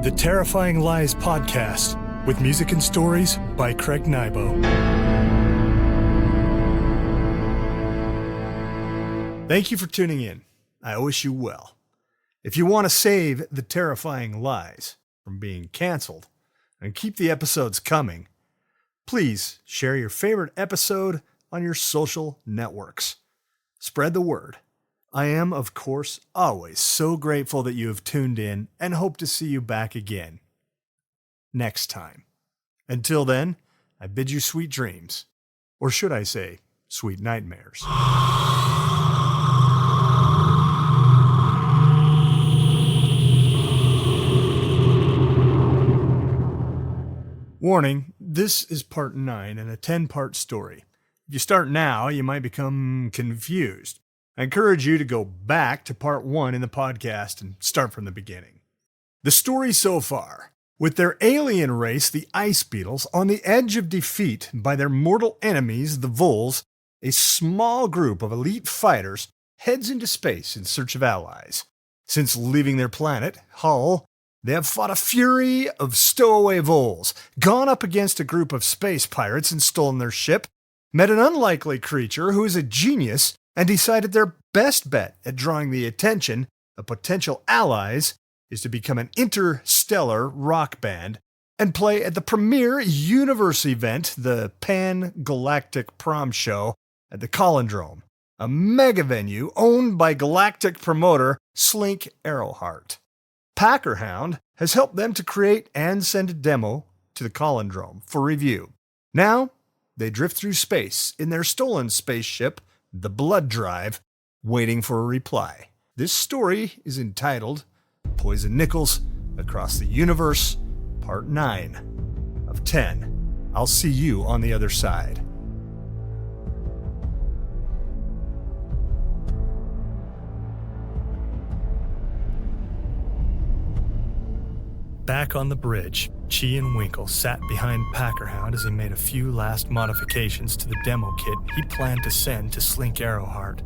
The Terrifying Lies Podcast, with music and stories by Craig Nybo. Thank you for tuning in. I wish you well. If you want to save The Terrifying Lies from being canceled and keep the episodes coming, please share your favorite episode on your social networks. Spread the word. I am, of course, always so grateful that you have tuned in and hope to see you back again next time. Until then, I bid you sweet dreams. Or should I say, sweet nightmares. Warning, this is part 9 in a 10-part story. If you start now, you might become confused. I encourage you to go back to part 1 in the podcast and start from the beginning. The story so far, with their alien race, the ice beetles, on the edge of defeat by their mortal enemies, the voles, a small group of elite fighters heads into space in search of allies. Since leaving their planet, Hull, they have fought a fury of stowaway voles, gone up against a group of space pirates and stolen their ship, met an unlikely creature who is a genius, and decided their best bet at drawing the attention of potential allies is to become an interstellar rock band and play at the premier universe event, the Pan-Galactic Prom Show at the Collundrome, a mega venue owned by galactic promoter Slink Arrowheart. Packerhound has helped them to create and send a demo to the Collundrome for review. Now, they drift through space in their stolen spaceship, the Blood Drive, waiting for a reply. This story is entitled Poison Nickels Across the Universe, Part 9 of 10. I'll see you on the other side. Back on the bridge, Chi and Winkle sat behind Packerhound as he made a few last modifications to the demo kit he planned to send to Slink Arrowheart.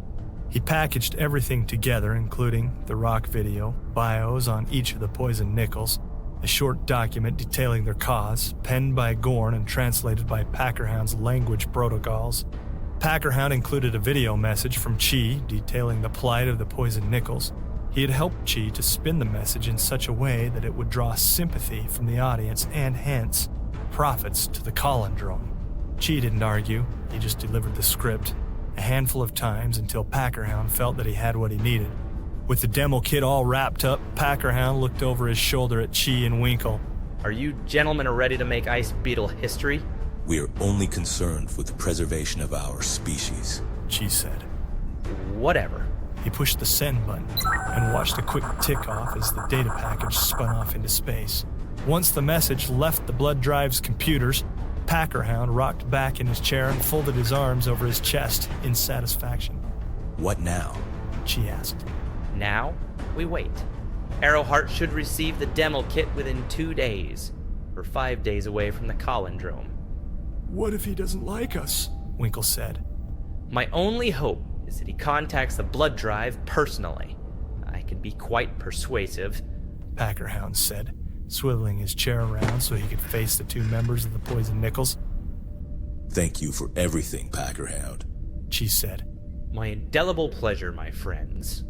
He packaged everything together, including the rock video, bios on each of the poison nickels, a short document detailing their cause, penned by Gorn and translated by Packerhound's language protocols. Packerhound included a video message from Chi detailing the plight of the poison nickels. He had helped Chi to spin the message in such a way that it would draw sympathy from the audience and, hence, profits to the Collundrome. Chi didn't argue, he just delivered the script a handful of times until Packerhound felt that he had what he needed. With the demo kit all wrapped up, Packerhound looked over his shoulder at Chi and Winkle. Are you gentlemen ready to make ice beetle history? We are only concerned with the preservation of our species, Chi said. Whatever. He pushed the send button and watched a quick tick off as the data package spun off into space. Once the message left the Blood Drive's computers, Packerhound rocked back in his chair and folded his arms over his chest in satisfaction. What now? Chi asked. Now, we wait. Arrowheart should receive the demo kit within 2 days. We're 5 days away from the Collundrome. What if he doesn't like us? Winkle said. My only hope is that he contacts the Blood Drive personally. I can be quite persuasive, Packerhound said, swiveling his chair around so he could face the two members of the Poison Nickels. Thank you for everything, Packerhound, Chi said. My indelible pleasure, my friends.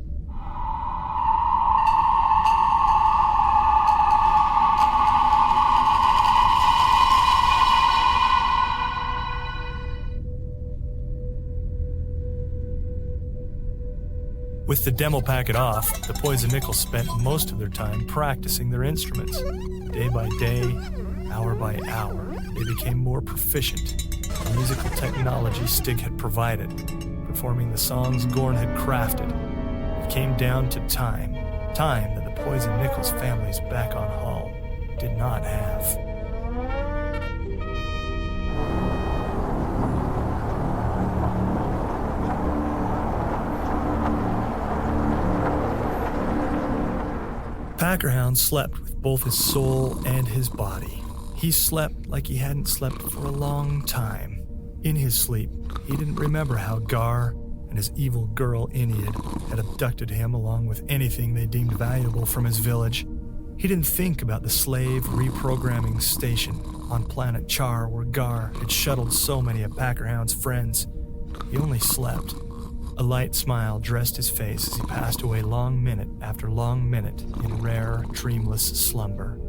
With the demo packet off, the Poison Nickels spent most of their time practicing their instruments. Day by day, hour by hour, they became more proficient in the musical technology Stig had provided, performing the songs Gorn had crafted. It came down to time that the Poison Nickels families back on Hull did not have. Packerhound slept with both his soul and his body. He slept like he hadn't slept for a long time. In his sleep, he didn't remember how Gar and his evil girl Enid had abducted him along with anything they deemed valuable from his village. He didn't think about the slave reprogramming station on planet Char where Gar had shuttled so many of Packerhound's friends. He only slept. A light smile dressed his face as he passed away long minute after long minute in rare, dreamless slumber.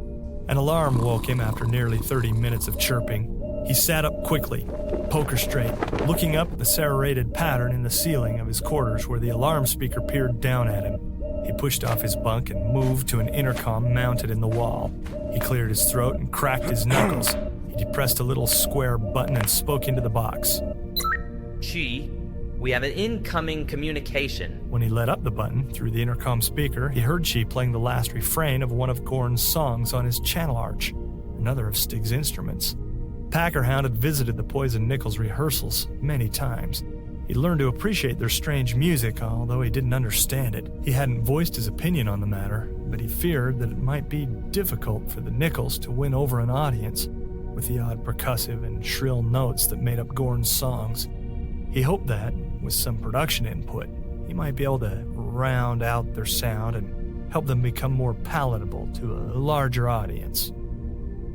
An alarm woke him after nearly 30 minutes of chirping. He sat up quickly, poker straight, looking up at the serrated pattern in the ceiling of his quarters where the alarm speaker peered down at him. He pushed off his bunk and moved to an intercom mounted in the wall. He cleared his throat and cracked his knuckles. He depressed a little square button and spoke into the box. Chi, we have an incoming communication. When he let up the button through the intercom speaker, he heard Chi playing the last refrain of one of Gorn's songs on his channel arch, another of Stig's instruments. Packerhound had visited the Poison Nickels rehearsals many times. He learned to appreciate their strange music, although he didn't understand it. He hadn't voiced his opinion on the matter, but he feared that it might be difficult for the Nickels to win over an audience with the odd percussive and shrill notes that made up Gorn's songs. He hoped that, with some production input, he might be able to round out their sound and help them become more palatable to a larger audience.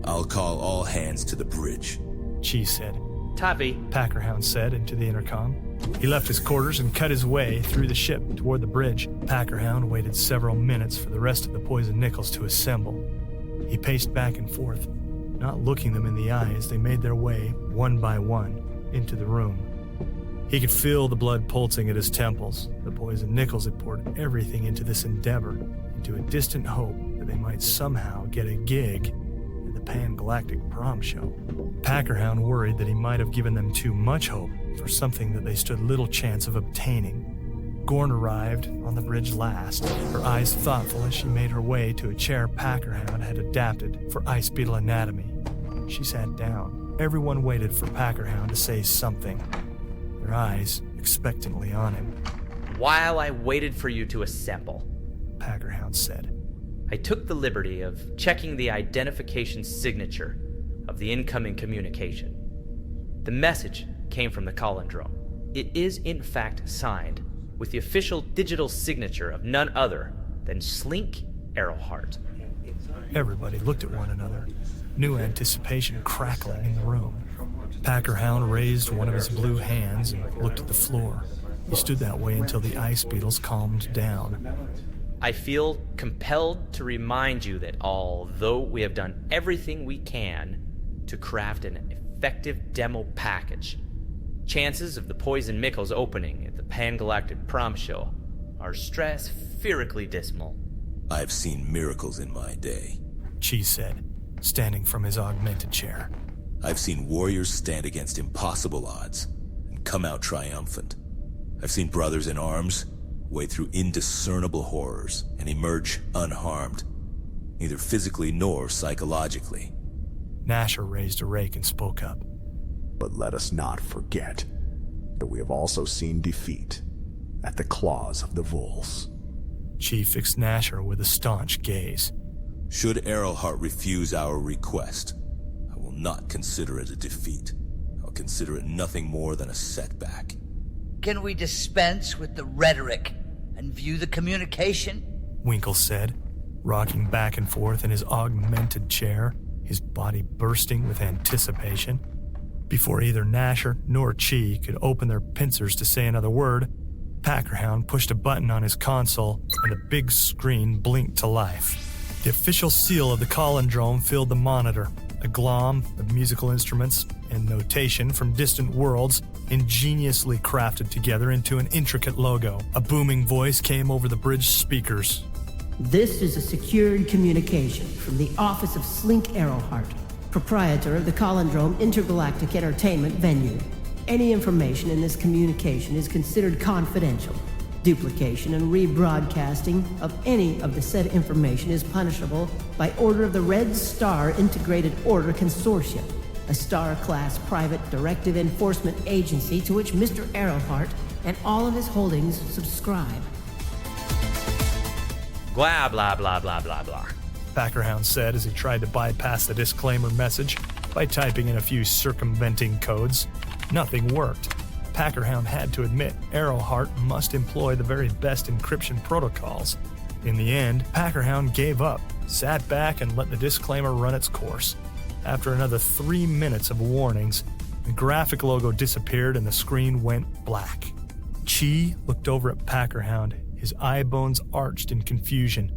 I'll call all hands to the bridge, Chi said. Tavi, Packerhound said into the intercom. He left his quarters and cut his way through the ship toward the bridge. Packerhound waited several minutes for the rest of the Poison Nickels to assemble. He paced back and forth, not looking them in the eye as they made their way, one by one, into the room. He could feel the blood pulsing at his temples. The Poison Nickels had poured everything into this endeavor, into a distant hope that they might somehow get a gig at the Pan-Galactic Prom Show. Packerhound worried that he might have given them too much hope for something that they stood little chance of obtaining. Gorn arrived on the bridge last, her eyes thoughtful as she made her way to a chair Packerhound had adapted for ice beetle anatomy. She sat down. Everyone waited for Packerhound to say something, their eyes expectantly on him. while I waited for you to assemble, Packerhound said, I took the liberty of checking the identification signature of the incoming communication. The message came from the Collundrome. It is in fact signed with the official digital signature of none other than Slink Arrowheart. Everybody looked at one another, new anticipation crackling in the room. Packerhound raised one of his blue hands and looked at the floor. He stood that way until the ice beetles calmed down. I feel compelled to remind you that although we have done everything we can to craft an effective demo package, chances of the Poison Nickels opening at the Pan-Galactic Prom Show are stratospheric dismal. I've seen miracles in my day. Chi said, standing from his augmented chair. I've seen warriors stand against impossible odds and come out triumphant. I've seen brothers in arms wade through indiscernible horrors and emerge unharmed, neither physically nor psychologically. Nasher raised a rake and spoke up. But let us not forget that we have also seen defeat at the claws of the Vols. Chi fixed Nasher with a staunch gaze. Should Arrowheart refuse our request, I will not consider it a defeat. I'll consider it nothing more than a setback. Can we dispense with the rhetoric and view the communication? Winkle said, rocking back and forth in his augmented chair, his body bursting with anticipation. Before either Nasher nor Chi could open their pincers to say another word, Packerhound pushed a button on his console and the big screen blinked to life. The official seal of the Collundrome filled the monitor, a glom of musical instruments and notation from distant worlds ingeniously crafted together into an intricate logo. A booming voice came over the bridge speakers. This is a secured communication from the office of Slink Arrowheart, proprietor of the Collundrome Intergalactic Entertainment venue. Any information in this communication is considered confidential. Duplication and rebroadcasting of any of the said information is punishable by order of the Red Star Integrated Order Consortium, a Star-class private directive enforcement agency to which Mr. Arrowheart and all of his holdings subscribe. Blah, blah, blah, blah, blah, blah. Packerhound said as he tried to bypass the disclaimer message by typing in a few circumventing codes. Nothing worked. Packerhound had to admit Arrowheart must employ the very best encryption protocols. In the end, Packerhound gave up, sat back and let the disclaimer run its course. After another 3 minutes of warnings, the graphic logo disappeared and the screen went black. Chi looked over at Packerhound, his eye bones arched in confusion.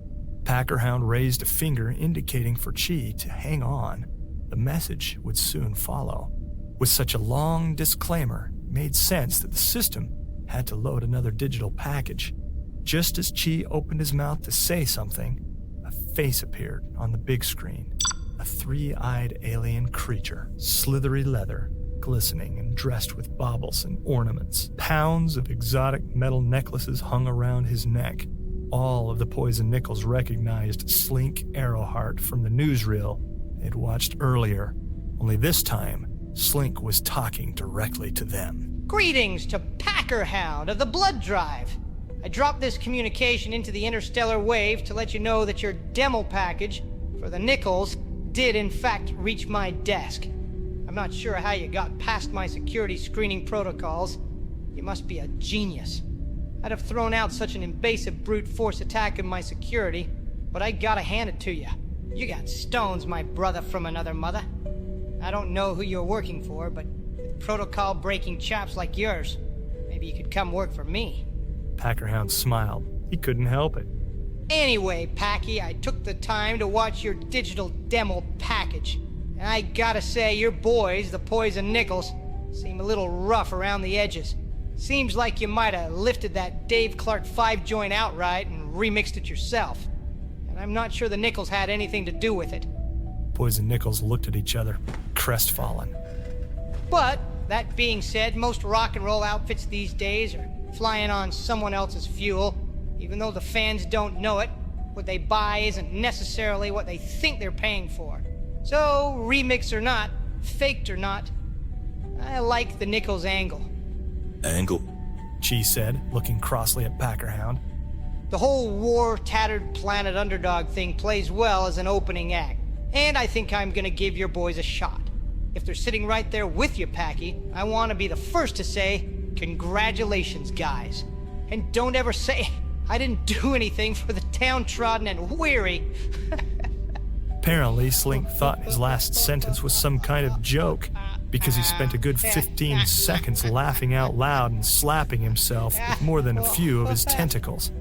Packerhound raised a finger indicating for Chi to hang on. The message would soon follow. With such a long disclaimer, it made sense that the system had to load another digital package. Just as Chi opened his mouth to say something, a face appeared on the big screen. A three-eyed alien creature, slithery leather, glistening and dressed with baubles and ornaments. Pounds of exotic metal necklaces hung around his neck. All of the Poison Nickels recognized Slink Arrowheart from the newsreel they'd watched earlier, only this time, Slink was talking directly to them. Greetings to Packerhound of the Blood Drive. I dropped this communication into the interstellar wave to let you know that your demo package for the Nickels did in fact reach my desk. I'm not sure how you got past my security screening protocols. You must be a genius. I'd have thrown out such an invasive brute force attack of my security, but I gotta hand it to you. You got stones, my brother from another mother. I don't know who you're working for, but with protocol-breaking chops like yours, maybe you could come work for me. Packerhound smiled. He couldn't help it. Anyway, Packy, I took the time to watch your digital demo package. And I gotta say, your boys, the Poison Nickels, seem a little rough around the edges. Seems like you might have lifted that Dave Clark 5-joint outright and remixed it yourself. And I'm not sure the Nickels had anything to do with it. Poison Nickels looked at each other, crestfallen. But, that being said, most rock and roll outfits these days are flying on someone else's fuel. Even though the fans don't know it, what they buy isn't necessarily what they think they're paying for. So, remix or not, faked or not, I like the Nickels angle. Angle? Chi said, looking crossly at Packerhound. The whole war-tattered planet underdog thing plays well as an opening act, and I think I'm gonna give your boys a shot. If they're sitting right there with you, Packy, I want to be the first to say, congratulations, guys. And don't ever say I didn't do anything for the downtrodden and weary. Apparently, Slink thought his last sentence was some kind of joke, because he spent a good 15 seconds laughing out loud and slapping himself with more than a few of his tentacles.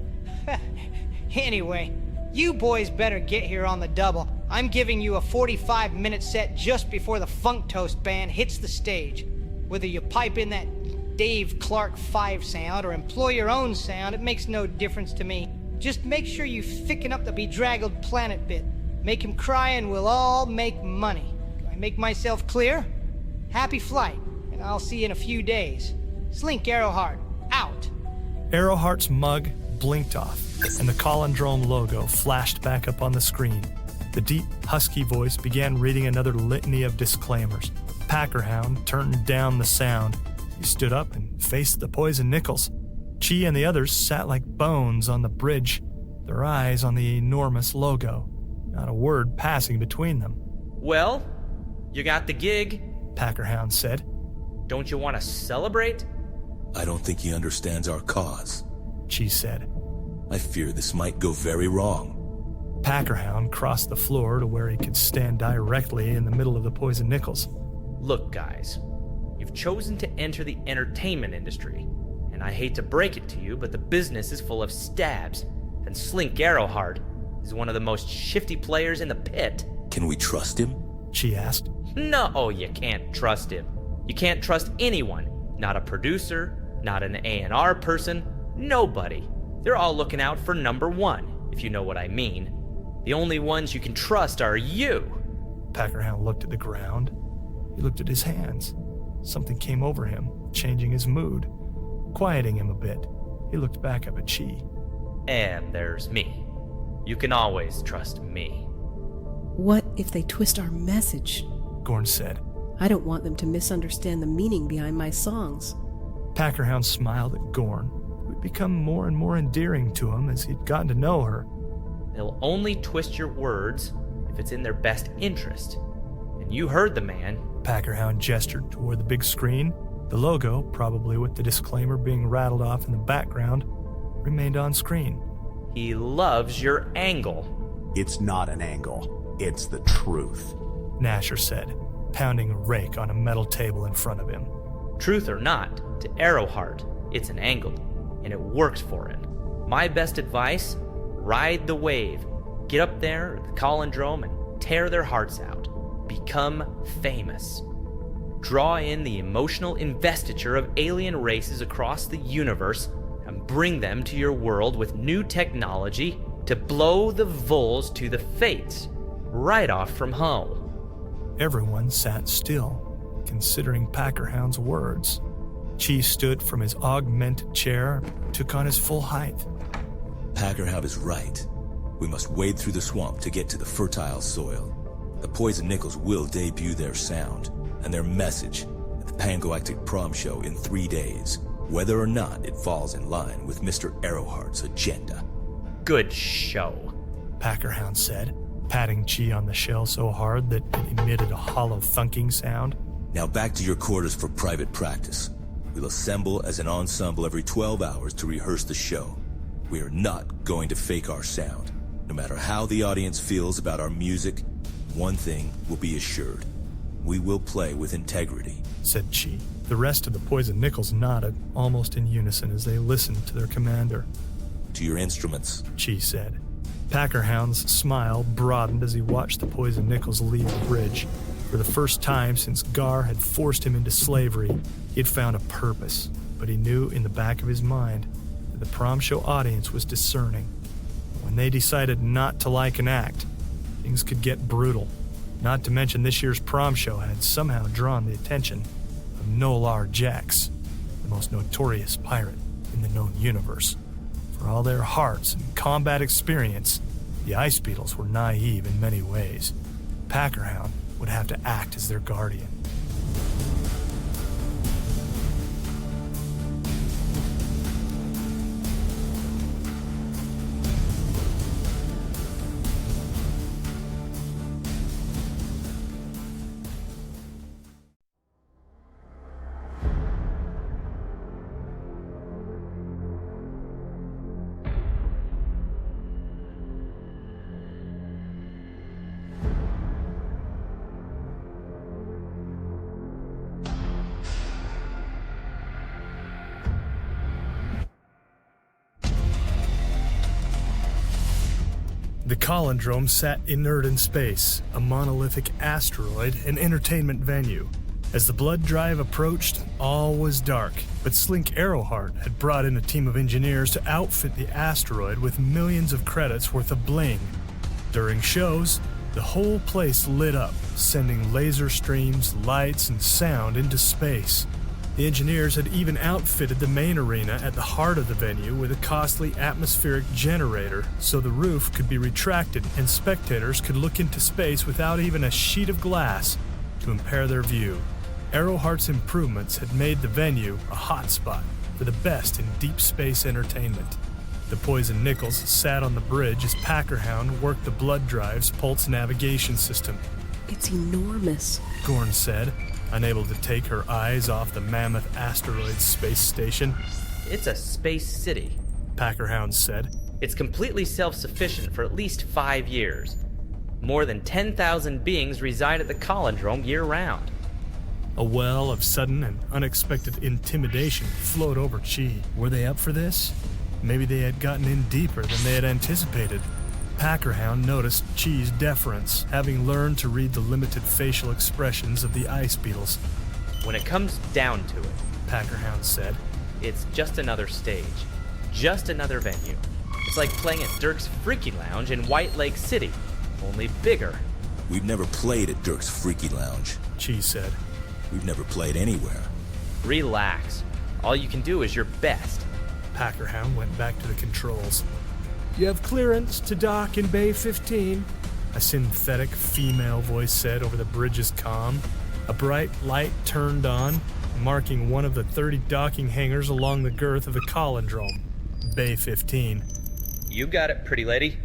Anyway, you boys better get here on the double. I'm giving you a 45-minute set just before the Funk Toast band hits the stage. Whether you pipe in that Dave Clark 5 sound or employ your own sound, it makes no difference to me. Just make sure you thicken up the bedraggled planet bit. Make him cry and we'll all make money. Do I make myself clear? Happy flight, and I'll see you in a few days. Slink Arrowheart, out. Arrowheart's mug blinked off, and the Collundrome logo flashed back up on the screen. The deep, husky voice began reading another litany of disclaimers. Packerhound turned down the sound. He stood up and faced the Poison Nickels. Chi and the others sat like bones on the bridge, their eyes on the enormous logo, not a word passing between them. Well, you got the gig, Packerhound said. Don't you want to celebrate? I don't think he understands our cause. Chi said. I fear this might go very wrong. Packerhound crossed the floor to where he could stand directly in the middle of the Poison Nickels. Look, guys, you've chosen to enter the entertainment industry, and I hate to break it to you, but the business is full of stabs, and Slink Arrowheart is one of the most shifty players in the pit. Can we trust him? She asked. No, you can't trust him. You can't trust anyone. Not a producer, not an A&R person, nobody. They're all looking out for number one, if you know what I mean. The only ones you can trust are you. Packerhound looked at the ground. He looked at his hands. Something came over him, changing his mood, quieting him a bit. He looked back up at Chi. And there's me. You can always trust me. What if they twist our message? Gorn said. I don't want them to misunderstand the meaning behind my songs. Packerhound smiled at Gorn, who had become more and more endearing to him as he'd gotten to know her. They'll only twist your words if it's in their best interest. And you heard the man. Packerhound gestured toward the big screen. The logo, probably with the disclaimer being rattled off in the background, remained on screen. He loves your angle. It's not an angle. It's the truth. Nasher said, pounding a rake on a metal table in front of him. Truth or not, to Arrowheart, it's an angle, and it works for him. My best advice, ride the wave. Get up there at the Collundrome and tear their hearts out. Become famous. Draw in the emotional investiture of alien races across the universe and bring them to your world with new technology to blow the Vols to the fates right off from home. Everyone sat still, considering Packerhound's words. Chi stood from his augmented chair and took on his full height. Packerhound is right. We must wade through the swamp to get to the fertile soil. The Poison Nickels will debut their sound and their message at the Pangalactic Prom Show in 3 days, whether or not it falls in line with Mr. Arrowheart's agenda. Good show, Packerhound said, patting Chi on the shell so hard that it emitted a hollow thunking sound. Now back to your quarters for private practice. We'll assemble as an ensemble every 12 hours to rehearse the show. We are not going to fake our sound. No matter how the audience feels about our music, one thing will be assured. We will play with integrity, said Chi. The rest of the Poison Nickels nodded, almost in unison as they listened to their commander. To your instruments, Chi said. Packerhound's smile broadened as he watched the Poison Nickels leave the bridge. For the first time since Gar had forced him into slavery, he had found a purpose, but he knew in the back of his mind that the prom show audience was discerning. When they decided not to like an act, things could get brutal. Not to mention this year's prom show had somehow drawn the attention of Nolar Jax, the most notorious pirate in the known universe. For all their hearts and combat experience, the Ice Beetles were naive in many ways. Packerhound would have to act as their guardian. The Collundrome sat inert in space, a monolithic asteroid, an entertainment venue. As the blood drive approached, all was dark, but Slink Arrowheart had brought in a team of engineers to outfit the asteroid with millions of credits worth of bling. During shows, the whole place lit up, sending laser streams, lights, and sound into space. The engineers had even outfitted the main arena at the heart of the venue with a costly atmospheric generator so the roof could be retracted and spectators could look into space without even a sheet of glass to impair their view. Arrowheart's improvements had made the venue a hotspot for the best in deep space entertainment. The Poison Nickels sat on the bridge as Packerhound worked the blood drive's pulse navigation system. It's enormous, Gorn said, unable to take her eyes off the mammoth asteroid space station. It's a space city, Packerhound said. It's completely self-sufficient for at least 5 years. More than 10,000 beings reside at the Collundrome year-round. A well of sudden and unexpected intimidation flowed over Chi. Were they up for this? Maybe they had gotten in deeper than they had anticipated. Packerhound noticed Chi's deference, having learned to read the limited facial expressions of the Ice Beetles. When it comes down to it, Packerhound said, it's just another stage. Just another venue. It's like playing at Dirk's Freaky Lounge in White Lake City, only bigger. We've never played at Dirk's Freaky Lounge, Chi said. We've never played anywhere. Relax. All you can do is your best. Packerhound went back to the controls. You have clearance to dock in Bay 15, a synthetic female voice said over the bridge's comm. A bright light turned on, marking one of the 30 docking hangars along the girth of the Collundrome, Bay 15. You got it, pretty lady,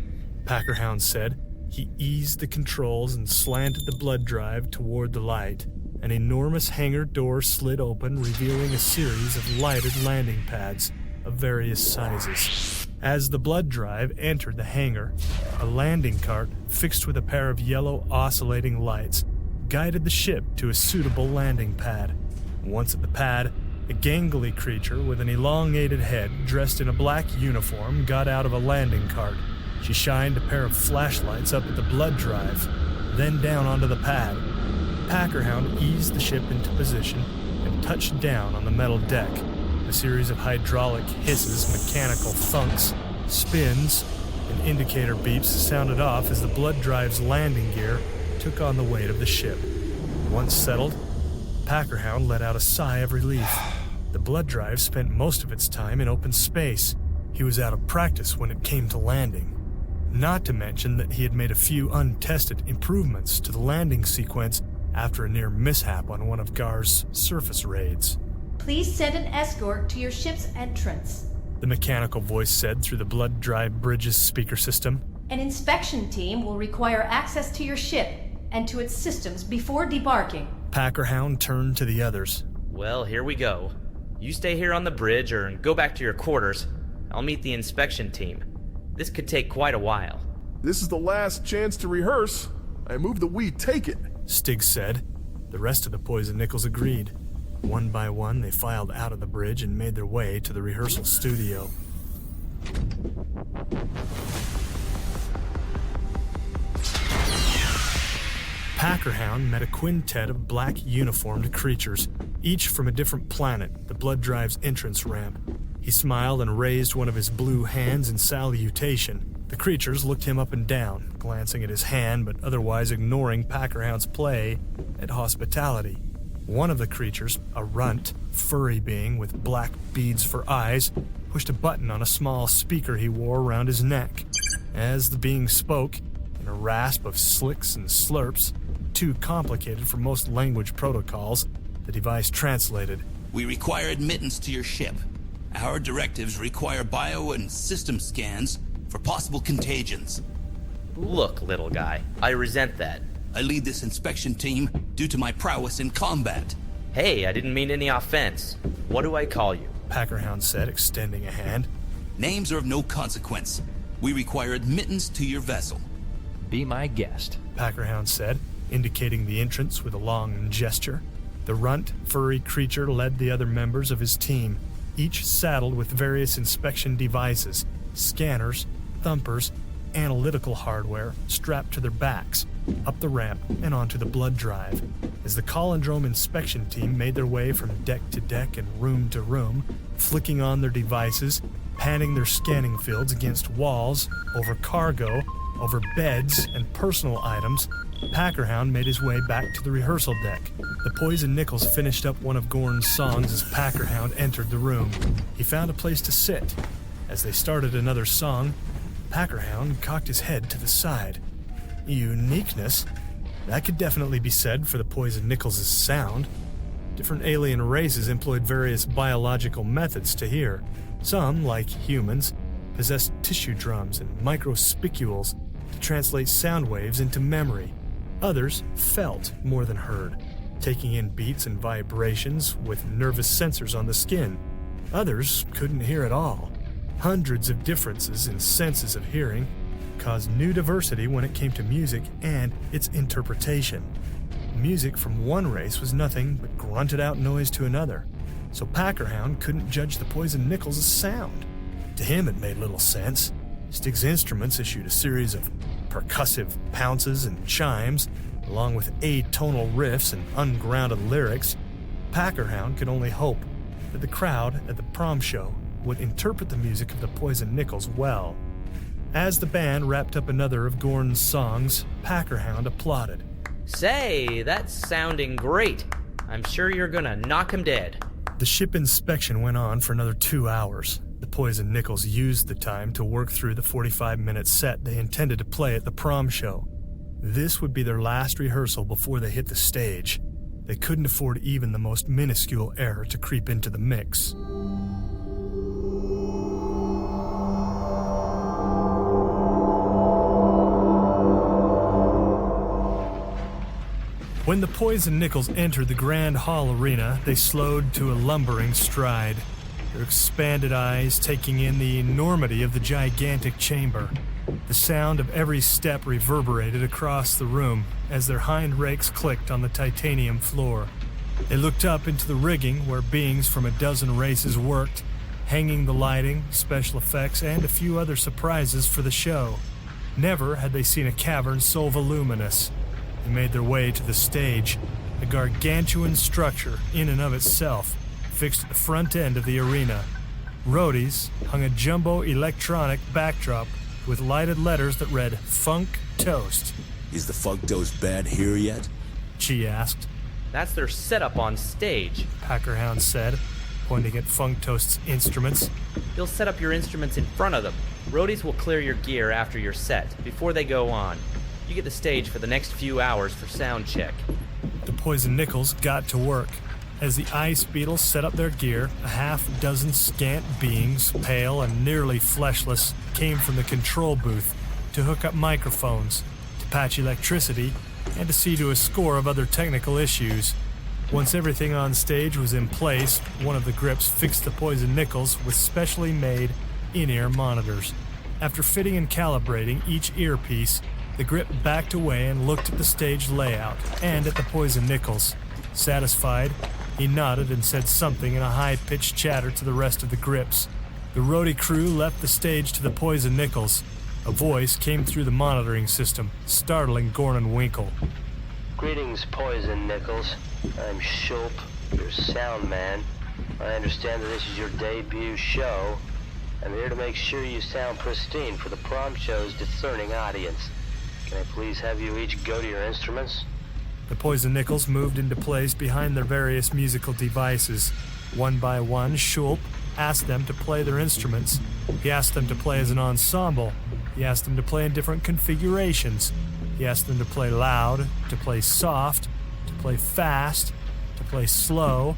Packerhound said. He eased the controls and slanted the blood drive toward the light. An enormous hangar door slid open, revealing a series of lighted landing pads of various sizes. As the blood drive entered the hangar, a landing cart fixed with a pair of yellow oscillating lights guided the ship to a suitable landing pad. Once at the pad, a gangly creature with an elongated head dressed in a black uniform got out of a landing cart. She shined a pair of flashlights up at the blood drive, then down onto the pad. Packerhound eased the ship into position and touched down on the metal deck. A series of hydraulic hisses, mechanical thunks, spins, and indicator beeps sounded off as the blood drive's landing gear took on the weight of the ship. Once settled, Packerhound let out a sigh of relief. The blood drive spent most of its time in open space. He was out of practice when it came to landing. Not to mention that he had made a few untested improvements to the landing sequence after a near mishap on one of GAR's surface raids. Please send an escort to your ship's entrance. The mechanical voice said through the blood drive bridge's speaker system. An inspection team will require access to your ship and to its systems before debarking. Packerhound turned to the others. Well, here we go. You stay here on the bridge or go back to your quarters. I'll meet the inspection team. This could take quite a while. This is the last chance to rehearse. I move that we take it, Stig said. The rest of the Poison Nickels agreed. One by one, they filed out of the bridge and made their way to the rehearsal studio. Packerhound met a quintet of black uniformed creatures, each from a different planet, the blood drive's entrance ramp. He smiled and raised one of his blue hands in salutation. The creatures looked him up and down, glancing at his hand but otherwise ignoring Packerhound's play at hospitality. One of the creatures, a runt, furry being with black beads for eyes, pushed a button on a small speaker he wore around his neck. As the being spoke, in a rasp of slicks and slurps, too complicated for most language protocols, the device translated. We require admittance to your ship. Our directives require bio and system scans for possible contagions. Look, little guy, I resent that. I lead this inspection team due to my prowess in combat. Hey, I didn't mean any offense. What do I call you? Packerhound said, extending a hand. Names are of no consequence. We require admittance to your vessel. Be my guest, Packerhound said, indicating the entrance with a long gesture. The runt, furry creature led the other members of his team, each saddled with various inspection devices, scanners, thumpers, analytical hardware strapped to their backs, up the ramp and onto the blood drive. As the Collundrome inspection team made their way from deck to deck and room to room, flicking on their devices, panning their scanning fields against walls, over cargo, over beds and personal items, Packerhound made his way back to the rehearsal deck. The Poison Nickels finished up one of Gorn's songs as Packerhound entered the room. He found a place to sit. As they started another song, Packerhound cocked his head to the side. Uniqueness? That could definitely be said for the Poison Nickels' sound. Different alien races employed various biological methods to hear. Some, like humans, possessed tissue drums and microspicules to translate sound waves into memory. Others felt more than heard, taking in beats and vibrations with nervous sensors on the skin. Others couldn't hear at all. Hundreds of differences in senses of hearing caused new diversity when it came to music and its interpretation. Music from one race was nothing but grunted out noise to another, so Packerhound couldn't judge the Poison Nickels' sound. To him it made little sense. Stig's instruments issued a series of percussive pounces and chimes, along with atonal riffs and ungrounded lyrics. Packerhound could only hope that the crowd at the prom show would interpret the music of the Poison Nickels well. As the band wrapped up another of Gorn's songs, Packerhound applauded. Say, that's sounding great. I'm sure you're gonna knock him dead. The ship inspection went on for another 2 hours. The Poison Nickels used the time to work through the 45-minute set they intended to play at the prom show. This would be their last rehearsal before they hit the stage. They couldn't afford even the most minuscule error to creep into the mix. When the Poison Nickels entered the Grand Hall arena, they slowed to a lumbering stride. their expanded eyes taking in the enormity of the gigantic chamber. The sound of every step reverberated across the room as their hind rakes clicked on the titanium floor. They looked up into the rigging where beings from a dozen races worked, hanging the lighting, special effects, and a few other surprises for the show. Never had they seen a cavern so voluminous. They made their way to the stage, a gargantuan structure in and of itself, fixed at the front end of the arena. Roadies hung a jumbo electronic backdrop with lighted letters that read Funk Toast. Is the Funk Toast band here yet? Chi asked. That's their setup on stage, Packerhound said, pointing at Funk Toast's instruments. You'll set up your instruments in front of them. Roadies will clear your gear after your set, before they go on. You get the stage for the next few hours for sound check. The Poison Nickels got to work. As the Ice Beetles set up their gear, a half-dozen scant beings, pale and nearly fleshless, came from the control booth to hook up microphones, to patch electricity, and to see to a score of other technical issues. Once everything on stage was in place, one of the grips fixed the Poison Nickels with specially made in-ear monitors. After fitting and calibrating each earpiece, the grip backed away and looked at the stage layout and at the Poison Nickels. Satisfied, he nodded and said something in a high-pitched chatter to the rest of the grips. The roadie crew left the stage to the Poison Nickels. A voice came through the monitoring system, startling Gorn and Winkle. Greetings, Poison Nickels. I'm Shulp, your sound man. I understand that this is your debut show. I'm here to make sure you sound pristine for the prom show's discerning audience. Can I please have you each go to your instruments? The Poison Nickels moved into place behind their various musical devices. One by one, Shulp asked them to play their instruments. He asked them to play as an ensemble. He asked them to play in different configurations. He asked them to play loud, to play soft, to play fast, to play slow.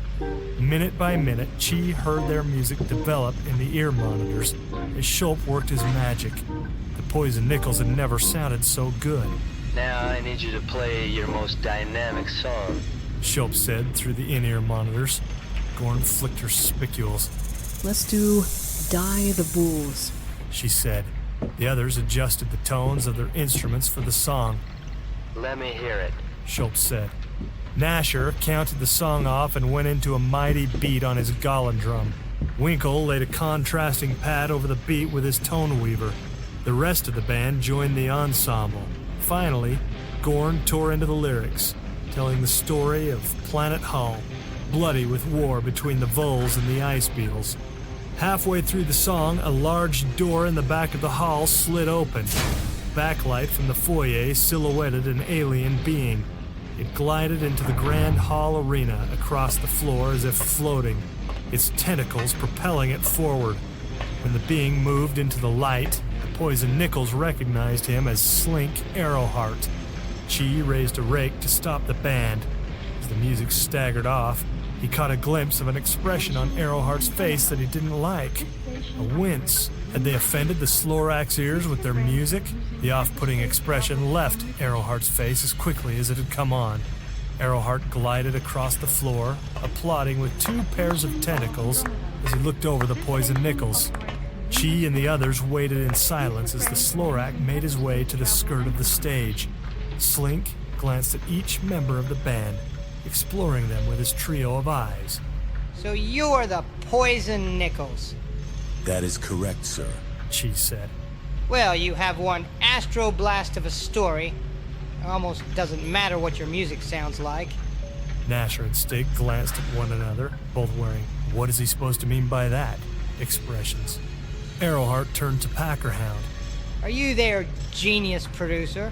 Minute by minute, Chi heard their music develop in the ear monitors as Shulp worked his magic. The Poison Nickels had never sounded so good. Now I need you to play your most dynamic song, Shulp said through the in-ear monitors. Gorn flicked her spicules. Let's do Die the Bulls, she said. The others adjusted the tones of their instruments for the song. Let me hear it, Shulp said. Nasher counted the song off and went into a mighty beat on his Collundrome. Winkle laid a contrasting pad over the beat with his tone weaver. The rest of the band joined the ensemble. Finally, Gorn tore into the lyrics, telling the story of Planet Hull, bloody with war between the Voles and the Ice Beetles. Halfway through the song, a large door in the back of the hall slid open. Backlight from the foyer silhouetted an alien being. It glided into the grand hall arena across the floor as if floating, its tentacles propelling it forward. When the being moved into the light, the Poison Nickels recognized him as Slink Arrowheart. Chi raised a rake to stop the band. As the music staggered off, he caught a glimpse of an expression on Arrowheart's face that he didn't like. A wince. Had they offended the Slorak's ears with their music? The off-putting expression left Arrowheart's face as quickly as it had come on. Arrowheart glided across the floor, applauding with two pairs of tentacles as he looked over the Poison Nickels. Chi and the others waited in silence as the Slorak made his way to the skirt of the stage. Slink glanced at each member of the band, exploring them with his trio of eyes. So you're the Poison Nickels. That is correct, sir, Chi said. Well, you have one astroblast of a story. It almost doesn't matter what your music sounds like. Nasher and Stig glanced at one another, both wearing "what is he supposed to mean by that" expressions. Arrowheart turned to Packerhound. Are you there, genius producer?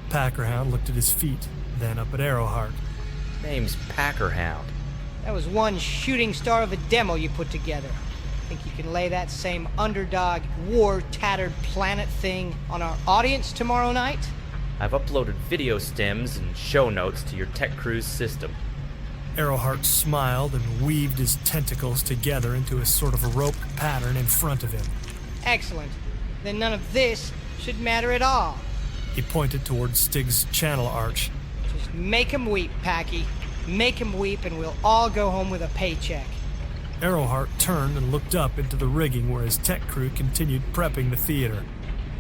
Packerhound looked at his feet, then up at Arrowheart. Name's Packerhound. That was one shooting star of a demo you put together. Think you can lay that same underdog, war-tattered planet thing on our audience tomorrow night? I've uploaded video stems and show notes to your tech crew's system. Arrowheart smiled and weaved his tentacles together into a sort of a rope pattern in front of him. Excellent. Then none of this should matter at all. He pointed toward Stig's channel arch. Just make him weep, Packy. Make him weep and we'll all go home with a paycheck. Arrowheart turned and looked up into the rigging where his tech crew continued prepping the theater.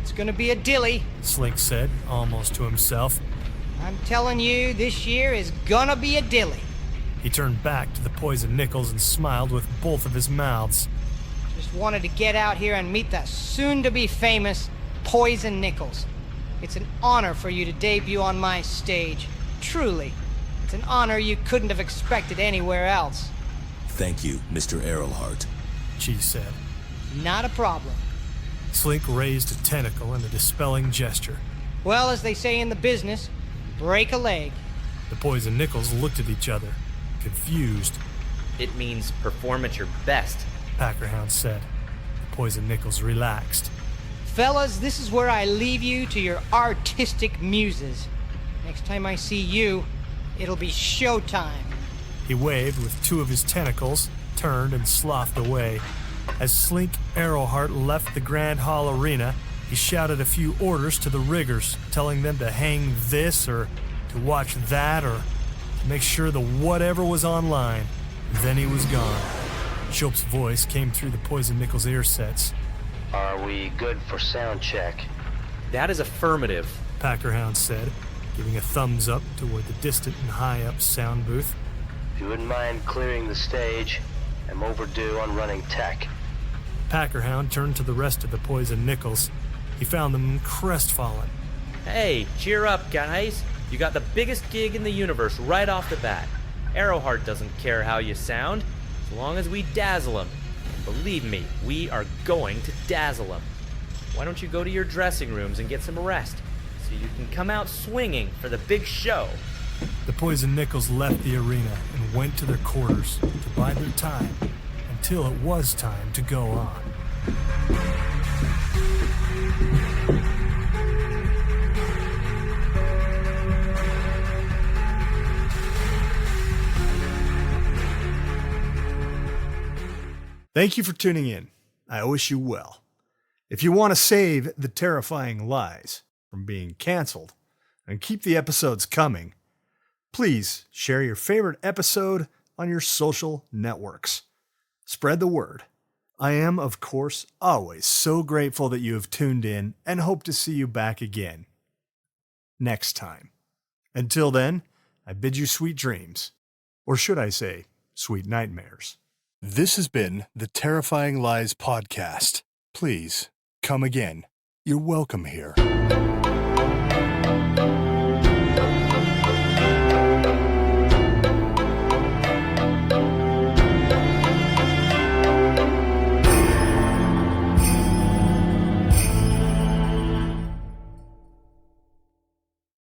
It's gonna be a dilly. Slink said, almost to himself. I'm telling you, this year is gonna be a dilly. He turned back to the Poison Nichols and smiled with both of his mouths. Just wanted to get out here and meet the soon-to-be famous Poison Nichols. It's an honor for you to debut on my stage. Truly. It's an honor you couldn't have expected anywhere else. Thank you, Mr. Arrowheart, she said. Not a problem. Slink raised a tentacle in a dispelling gesture. Well, as they say in the business, break a leg. The Poison Nichols looked at each other, confused. It means perform at your best, Packerhound said. The Poison Nichols relaxed. Fellas, this is where I leave you to your artistic muses. Next time I see you, it'll be showtime. He waved with two of his tentacles, turned and sloughed away. As Slink Arrowheart left the Grand Hall arena, he shouted a few orders to the riggers, telling them to hang this or to watch that or to make sure the whatever was online. Then he was gone. Shope's voice came through the Poison Nichols earsets. Are we good for sound check? That is affirmative, Packerhound said, giving a thumbs up toward the distant and high-up sound booth. If you wouldn't mind clearing the stage, I'm overdue on running tech. Packerhound turned to the rest of the Poison Nichols. He found them crestfallen. Hey, cheer up, guys. You got the biggest gig in the universe right off the bat. Arrowheart doesn't care how you sound, as long as we dazzle him. Believe me, we are going to dazzle him. Why don't you go to your dressing rooms and get some rest, so you can come out swinging for the big show? The Poison Nichols left the arena and went to their quarters to bide their time until it was time to go on. Thank you for tuning in. I wish you well. If you want to save the terrifying lies from being canceled and keep the episodes coming, please share your favorite episode on your social networks. Spread the word. I am, of course, always so grateful that you have tuned in and hope to see you back again next time. Until then, I bid you sweet dreams. Or should I say, sweet nightmares. This has been the Terrifying Lies Podcast. Please, come again. You're welcome here.